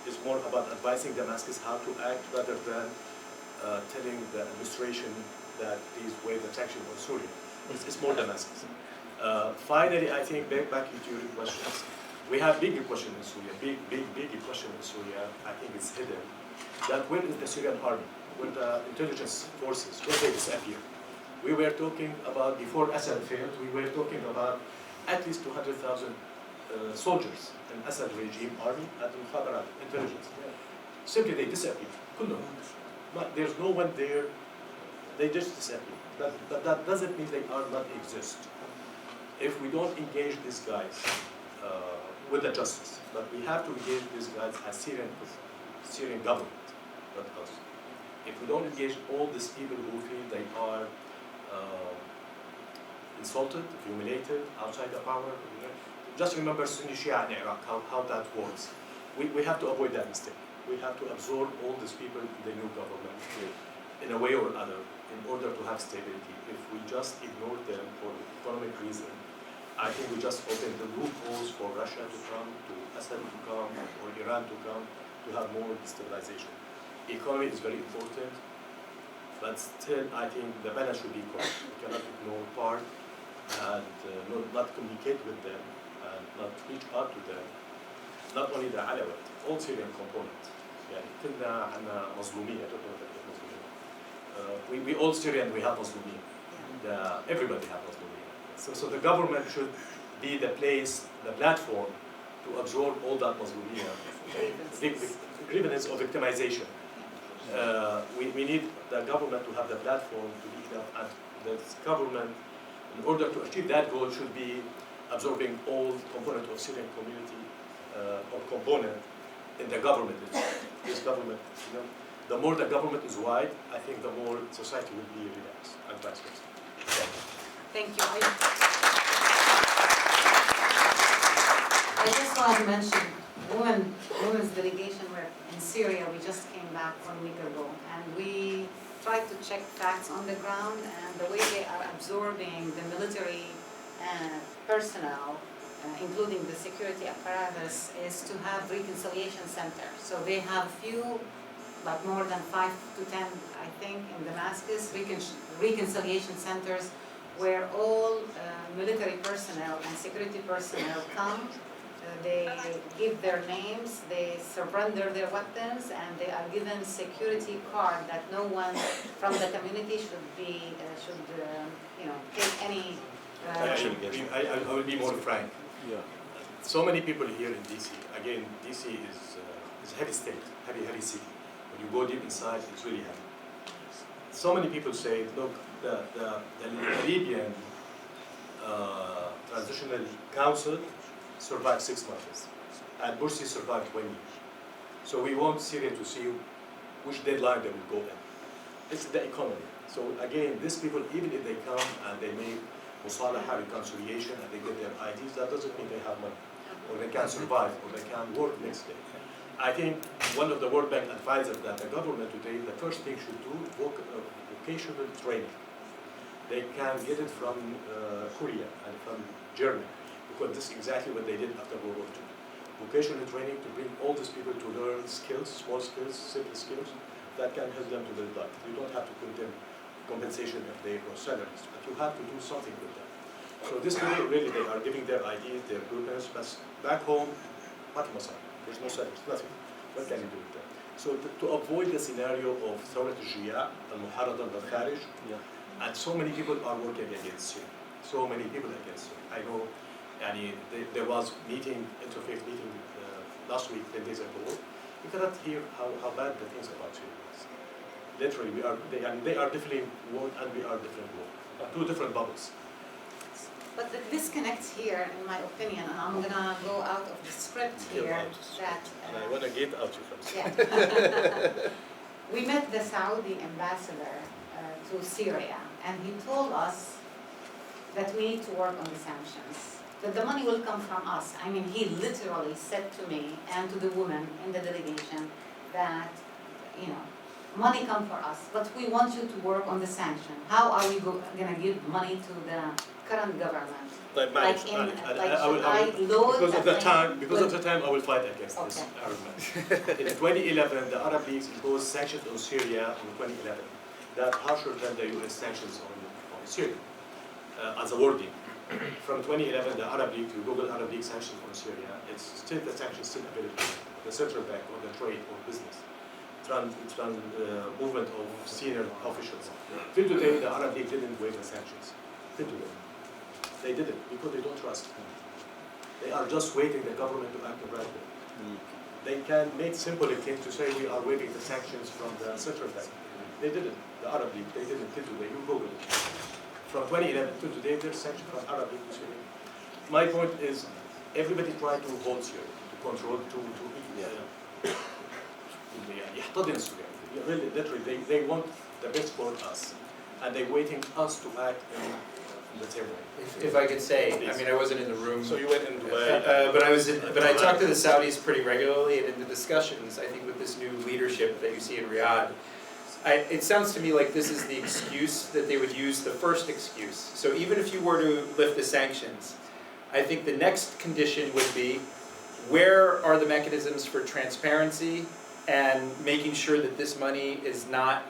C: It's more about advising Damascus how to act rather than telling the administration that please waive the sanction on Syria. It's more Damascus. Finally, I think back into your questions. We have bigger question in Syria, big question in Syria. I think it's hidden. That where is the Syrian army? Where the intelligence forces? Where they disappear? We were talking about, before Assad failed, we were talking about at least 200,000 soldiers in Assad regime army and Mukhabarat intelligence. Simply they disappear. There's no one there. They just disappear. But that doesn't mean they are not exist. If we don't engage these guys with the justice, but we have to engage these guys as Syrian government, not us. If we don't engage all these people who feel they are insulted, humiliated, outside the power, just remember Sunni Shia in Iraq, how that works. We have to avoid that mistake. We have to absorb all these people in the new government in a way or other in order to have stability. If we just ignore them for economic reason, I think we just open the loopholes for Russia to come, to Assad to come, or Iran to come, to have more destabilization. Economy is very important, but still I think the balance should be correct. We cannot ignore part and not communicate with them and not reach out to them. Not only the Alawat, all Syrian components. كلنا عنا مظلومية. We all Syrian, we have Muslimin. Everybody has Muslimin. So the government should be the place, the platform to absorb all that Muslimin. Grievance or victimization. We need the government to have the platform to be enough, and the government, in order to achieve that goal, should be absorbing all components of Syrian community or component in the government itself. This government, the more the government is wide, I think the more society will be relaxed and vice versa.
A: Thank you. I just want to mention, women's delegation were in Syria. We just came back 1 week ago, and we tried to check facts on the ground, and the way they are absorbing the military personnel, including the security apparatus, is to have reconciliation centers. So they have few, like more than 5 to 10, I think, in Damascus, reconciliation centers where all military personnel and security personnel come. They give their names, they surrender their weapons, and they are given security card that no one from the community should take any.
C: I will be more frank.
D: Yeah.
C: So many people here in DC. Again, DC is a heavy state, heavy city. When you go deep inside, it's really heavy. So many people say, look, the Libyan Transitional Council survived 6 months, and Morsi survived 20 years. So we want Syria to see which deadline they will go in. It's the economy. So again, these people, even if they come and they make musalaha, reconciliation, and they get their IDs, that doesn't mean they have money, or they can survive, or they can work next day. I think one of the World Bank advisors that the government today, the first thing should do, vocational training. They can get it from Korea and from Germany, because this is exactly what they did after World War II. Vocational training to bring all these people to learn skills, small skills, simple skills, that can help them to build life. You don't have to put them compensation if they or salaries, but you have to do something with them. So this people really, they are giving their ideas, their blueprints, but back home, there's no salaries, nothing. What can you do with them? So to avoid the scenario of ثورة الجياع, المحاربة بالخارج, and so many people are working against you. So many people against you. I know, there was interfaith meeting last week, 10 days ago. You cannot hear how bad the things about Syria is. Literally, they are different world and we are different world. Two different bubbles.
A: But the disconnect here, in my opinion, and I'm gonna go out of the script here, that.
C: And I want to get out you first.
A: Yeah. We met the Saudi ambassador to Syria, and he told us that we need to work on the sanctions, that the money will come from us. I mean, he literally said to me and to the women in the delegation that, money come for us, but we want you to work on the sanction. How are we gonna give money to the current government?
C: Because of the time, I will fight against this argument. In 2011, the Arab League imposed sanctions on Syria in 2011, that harsher than the U.S. sanctions on Syria, as a wording. From 2011, the Arab League, you Google Arab League sanctions on Syria, the sanctions still available. The central bank or the trade or business, movement of senior officials. Till today, the Arab League didn't waive the sanctions. Till today. They didn't, because they don't trust. They are just waiting the government to act the right way. They can make simple things to say we are waiving the sanctions from the central bank. They didn't. The Arab League, they didn't till today. You Google it. From 2011 to today, there's sanctions from Arab League to Syria. My point is, everybody tried to hold Syria, to control, يحتضن Syria. Really, literally, they want the best for us, and they're waiting us to act in the same way.
B: If I could say, I wasn't in the room.
C: So you went in
B: But I talk to the Saudis pretty regularly, and in the discussions, I think with this new leadership that you see in Riyadh, it sounds to me like this is the excuse that they would use, the first excuse. So even if you were to lift the sanctions, I think the next condition would be, where are the mechanisms for transparency and making sure that this money is not,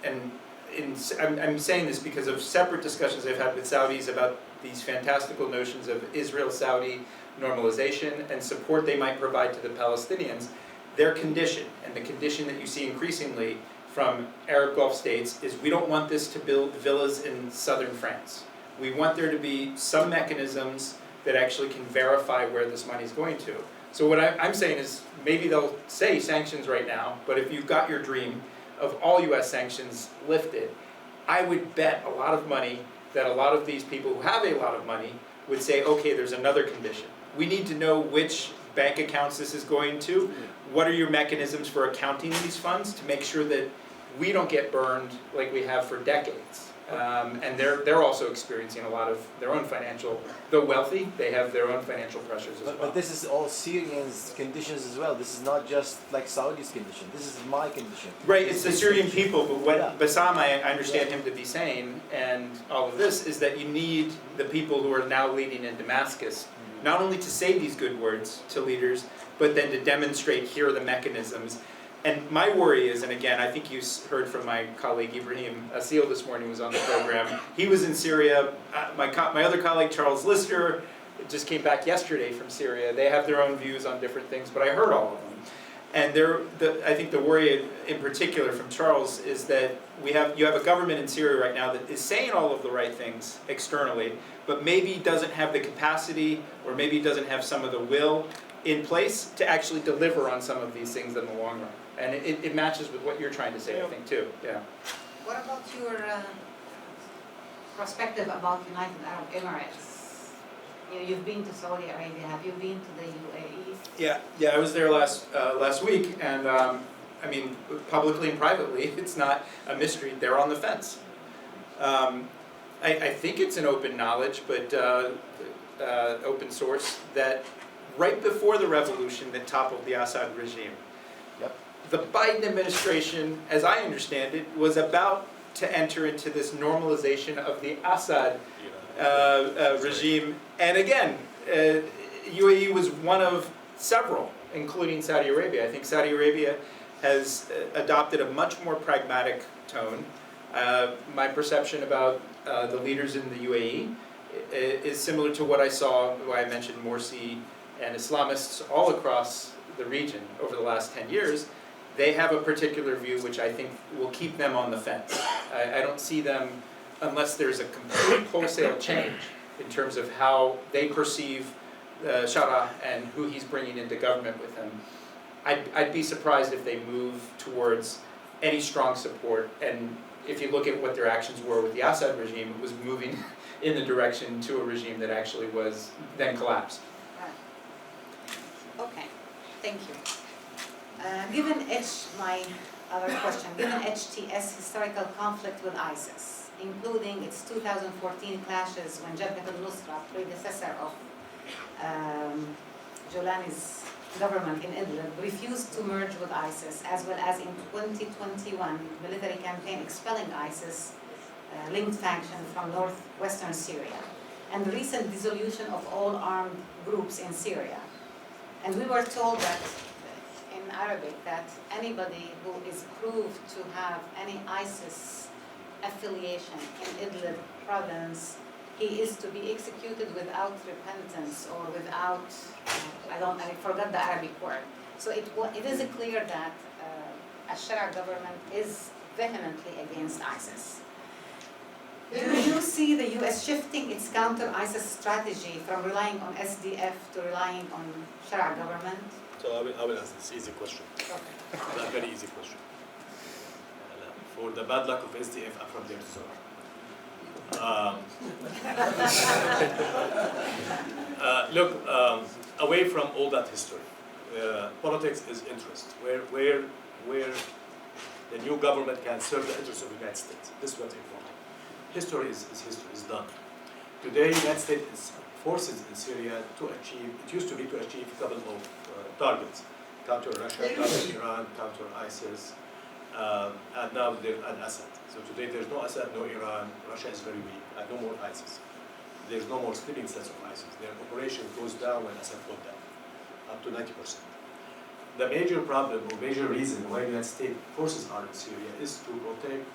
B: I'm saying this because of separate discussions I've had with Saudis about these fantastical notions of Israel-Saudi normalization and support they might provide to the Palestinians. Their condition, and the condition that you see increasingly from Arab Gulf states, is we don't want this to build villas in southern France. We want there to be some mechanisms that actually can verify where this money is going to. So what I'm saying is, maybe they'll say sanctions right now, but if you've got your dream of all US sanctions lifted, I would bet a lot of money that a lot of these people who have a lot of money would say, okay, there's another condition. We need to know which bank accounts this is going to? What are your mechanisms for accounting these funds to make sure that we don't get burned like we have for decades? And they're also experiencing a lot of their own financial, though wealthy, they have their own financial pressures as well.
D: But this is all Syrians' conditions as well. This is not just like Saudi's condition. This is my condition.
B: Right, it's the Syrian people, but what
D: Yeah.
B: Bassam, I understand him to be saying, and all of this, is that you need the people who are now leading in Damascus, not only to say these good words to leaders, but then to demonstrate here are the mechanisms. And my worry is, and again, I think you heard from my colleague Ibrahim Asil this morning, was on the program. He was in Syria. My other colleague, Charles Lister, just came back yesterday from Syria. They have their own views on different things, but I heard all of them. And I think the worry in particular from Charles is that you have a government in Syria right now that is saying all of the right things externally, but maybe doesn't have the capacity, or maybe doesn't have some of the will in place to actually deliver on some of these things in the long run. And it matches with what you're trying to say, I think, too. Yeah.
A: What about your perspective about United Arab Emirates? You've been to Saudi Arabia. Have you been to the UAE?
B: Yeah, I was there last week, and I mean, publicly and privately, it's not a mystery. They're on the fence. I think it's an open knowledge, but open source, that right before the revolution that toppled the Assad regime, the Biden administration, as I understand it, was about to enter into this normalization of the Assad regime. And again, UAE was one of several, including Saudi Arabia. I think Saudi Arabia has adopted a much more pragmatic tone. My perception about the leaders in the UAE is similar to what I saw, why I mentioned Morsi and Islamists all across the region over the last 10 years. They have a particular view which I think will keep them on the fence. I don't see them, unless there's a complete wholesale change in terms of how they perceive Al-Shara and who he's bringing into government with him. I'd be surprised if they move towards any strong support. And if you look at what their actions were with the Assad regime, it was moving in the direction to a regime that actually was then collapsed.
A: Right. Okay, thank you. My other question, given HTS historical conflict with ISIS, including its 2014 clashes when Jabhat al-Nusra, predecessor of Jolani's government in Idlib, refused to merge with ISIS, as well as in 2021 military campaign expelling ISIS linked faction from northwestern Syria, and the recent dissolution of all armed groups in Syria. And we were told that in Arabic that anybody who is proved to have any ISIS affiliation in Idlib province, he is to be executed without repentance or without, I forgot the Arabic word. So it is clear that Al-Shara government is vehemently against ISIS. Do you see the U.S. shifting its counter-ISIS strategy from relying on SDF to relying on Shara government?
C: So I will answer this easy question.
A: Okay.
C: A very easy question. For the bad luck of SDF, I'm from there to Zora. Look, away from all that history, politics is interest. Where the new government can serve the interests of the United States. This is what's important. History is history, is done. Today, the United States forces in Syria to achieve, it used to be to achieve a couple of targets. Counter Russia, counter Iran, counter ISIS, and now they're at Assad. So today there's no Assad, no Iran, Russia is very weak, and no more ISIS. There's no more sleeping cells of ISIS. Their operation goes down when Assad goes down, up to 90%. The major problem or major reason why the United States forces are in Syria is to protect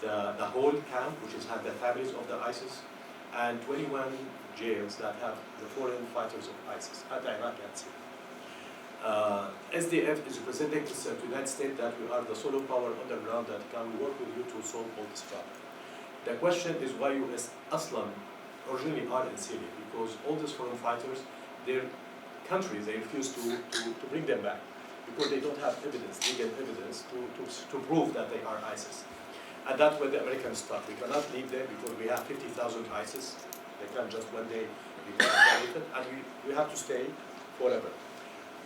C: the whole camp, which has had the families of the ISIS, and 21 jails that have the foreign fighters of ISIS, and Iraq and Syria. SDF is representing to the United States that we are the solo power on the ground that can work with you to solve all this problem. The question is why US Aslan originally are in Syria, because all these foreign fighters, their countries, they refuse to bring them back, because they don't have evidence, legal evidence to prove that they are ISIS. And that's where the Americans start. We cannot leave them because we have 50,000 ISIS. They can just one day become violated, and we have to stay forever.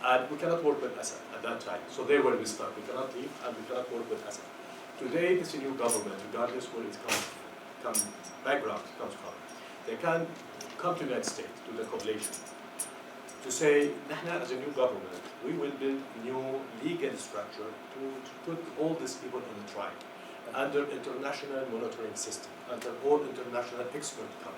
C: And we cannot work with Assad at that time. So there where we start. We cannot leave and we cannot work with Assad. Today, this new government, regardless where it background comes from, they can come to the United States, to the population, to say, "Nahna, as a new government, we will build new legal structure to put all these people on the trial under international monitoring system, under all international expert camp.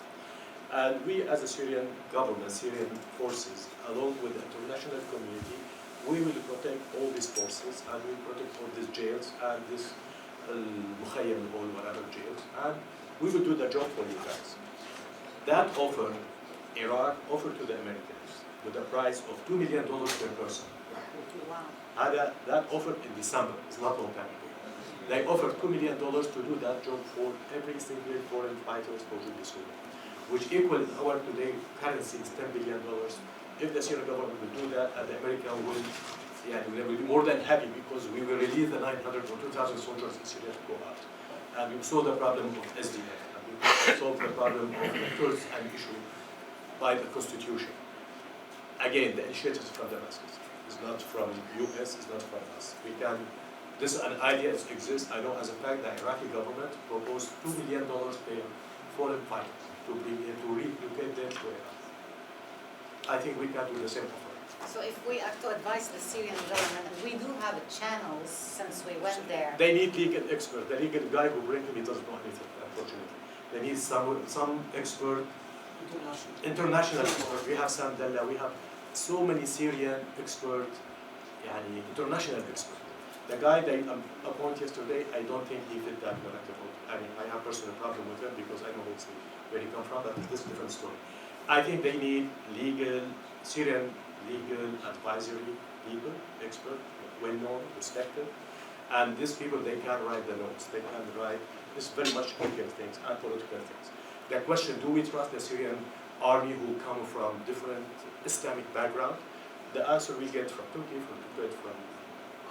C: And we as a Syrian government, Syrian forces, along with the international community, we will protect all these forces and we will protect all these jails and this Mukhayyam or whatever jails, and we will do the job for you guys." That offer, Iraq offered to the Americans with a price of $2 million per person.
A: Wow.
C: That offer in December, it's not long time ago. They offered $2 million to do that job for every single foreign fighters for Syria, which equal our today currency is $10 billion. If the Syrian government will do that, and the American will, they will be more than happy because we will release the 900 or 2,000 soldiers in Syria to go out. And we solve the problem of SDF, and we solve the problem of the Kurds and issue by the constitution. Again, the initiative is from Damascus. It's not from US, it's not from us. We can, this is an idea that exists. I know as a fact the Iraqi government proposed $2 million per foreign fighter to relocate them to Iraq. I think we can do the same offer.
A: So if we are to advise the Syrian government, and we do have channels since we went there.
C: They need legal expert. The legal guy who brings him, he doesn't know anything, unfortunately. They need some expert, international expert. We have Sam Dalla, we have so many Syrian expert, international expert. The guy they appointed yesterday, I don't think he fit that collective vote. I mean, I have personal problem with him because I know where he come from, but this is a different story. I think they need Syrian legal advisory people, expert, well-known, respected, and these people, they can write the notes, they can write this very much legal things and political things. The question, do we trust the Syrian army who come from different Islamic background? The answer we get from Turkey, from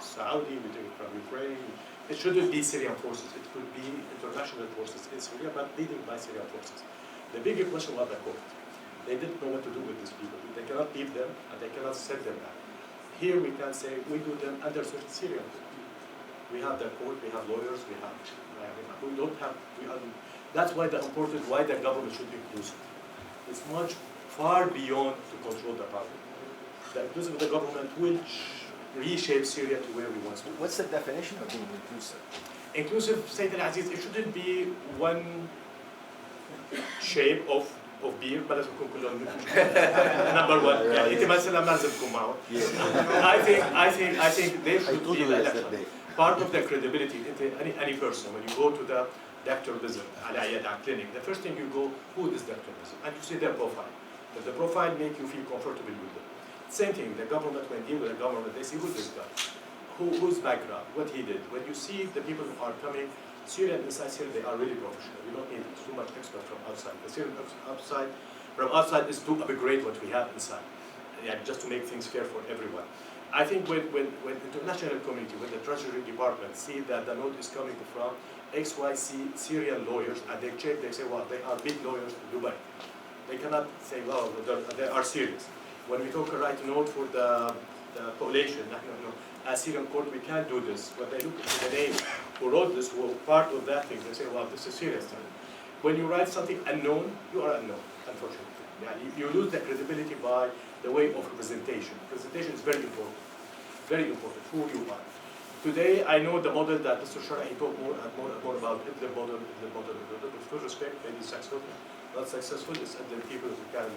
C: Saudi, we take it from Ukraine. It shouldn't be Syrian forces, it could be international forces in Syria, but leading by Syrian forces. The bigger question was the court. They didn't know what to do with these people. They cannot leave them, and they cannot send them back. Here we can say, we do them under Syrian law. We have the court, we have lawyers, we don't have, that's why why the government should be inclusive. It's much far beyond to control the power. The inclusive of the government will reshape Syria to where we want to.
D: What's the definition of being inclusive?
C: Inclusive, Sayyid al-Aziz, it shouldn't be one shape of beer, but لازم يكون كلهم number one. يعني أنت مثلا ما لازم تكون معه. I think they should be elected. Part of the credibility. Any person when you go to the doctor visit على عيادة clinic, the first thing you go, who is Dr. Basam? And you see their profile. Does the profile make you feel comfortable with them? Same thing. The government, when deal with the government, they see who's this guy, whose background, what he did. When you see the people who are coming. Syria and inside Syria, they are really professional. We don't need too much expert from outside. The Syrian from outside is to upgrade what we have inside, just to make things fair for everyone. I think when international community, when the Treasury Department see that the note is coming from XYZ Syrian lawyers, and they check, they say, well, they are big lawyers in Dubai. They cannot say, well, they are serious. When we talk a right note for the population, as Syrian court, we can't do this. When they look at the name who wrote this, who part of that thing, they say, well, this is serious. When you write something unknown, you are unknown, unfortunately. You lose the credibility by the way of representation. Presentation is very important, who you are. Today, I know the model that Mr. Al-Shara, he talked more about the model. With full respect, maybe successful, not successful, it's the people who can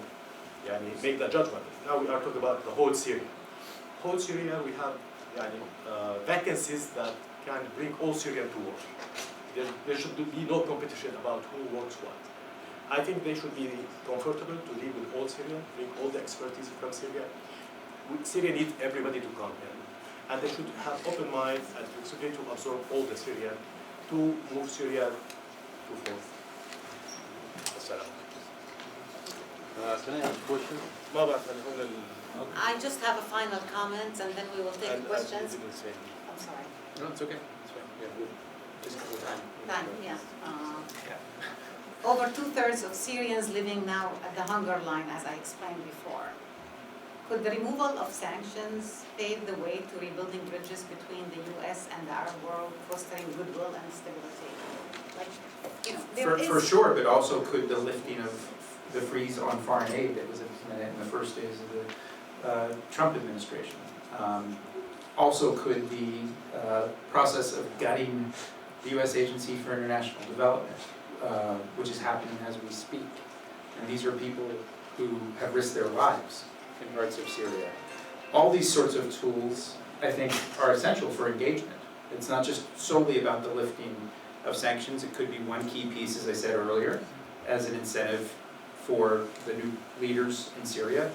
C: make the judgment. Now we are talking about the whole Syria. Whole Syria, we have vacancies that can bring all Syrians to work. There should be no competition about who works what. I think they should be comfortable to deal with all Syrians, bring all the expertise from Syria. Syria needs everybody to come in. And they should have open mind and flexibility to absorb all the Syrians, to move Syria to forth. Assalam.
E: Can I ask a question?
A: I just have a final comment, and then we will take questions. I'm sorry.
E: No, it's okay. It's fine. Yeah, good. Just go time.
A: Time, Over 2/3 of Syrians living now at the hunger line, as I explained before. Could the removal of sanctions pave the way to rebuilding bridges between the U.S. and the Arab world, fostering goodwill and stability? Like, you know, there is...
B: For sure, but also could the lifting of the freeze on foreign aid that was implemented in the first days of the Trump administration. Also could the process of gutting the U.S. Agency for International Development, which is happening as we speak. And these are people who have risked their lives in parts of Syria. All these sorts of tools, I think, are essential for engagement. It's not just solely about the lifting of sanctions. It could be one key piece, as I said earlier, as an incentive for the new leaders in Syria.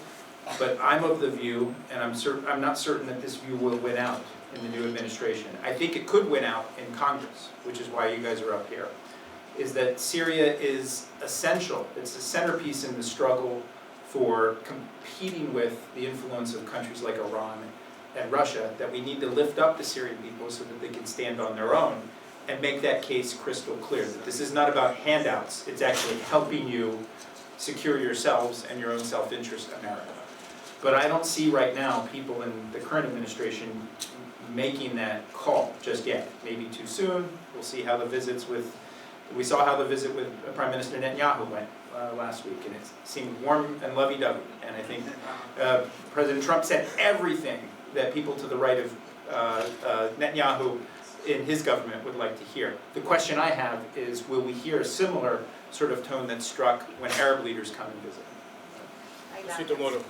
B: But I'm of the view, and I'm not certain that this view will win out in the new administration. I think it could win out in Congress, which is why you guys are up here, is that Syria is essential. It's a centerpiece in the struggle for competing with the influence of countries like Iran and Russia, that we need to lift up the Syrian people so that they can stand on their own and make that case crystal clear, that this is not about handouts, it's actually helping you secure yourselves and your own self-interest, America. But I don't see right now people in the current administration making that call just yet. Maybe too soon. We'll see how the visits with, we saw how the visit with Prime Minister Netanyahu went last week, and it seemed warm and lovey-dovey. And I think President Trump said everything that people to the right of Netanyahu in his government would like to hear. The question I have is, will we hear a similar sort of tone that's struck when Arab leaders come and visit?
A: I
E: See
A: love
E: you tomorrow.
A: it.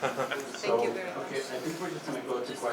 A: Thank you very much.
F: Okay, I think we're just going to go to questions.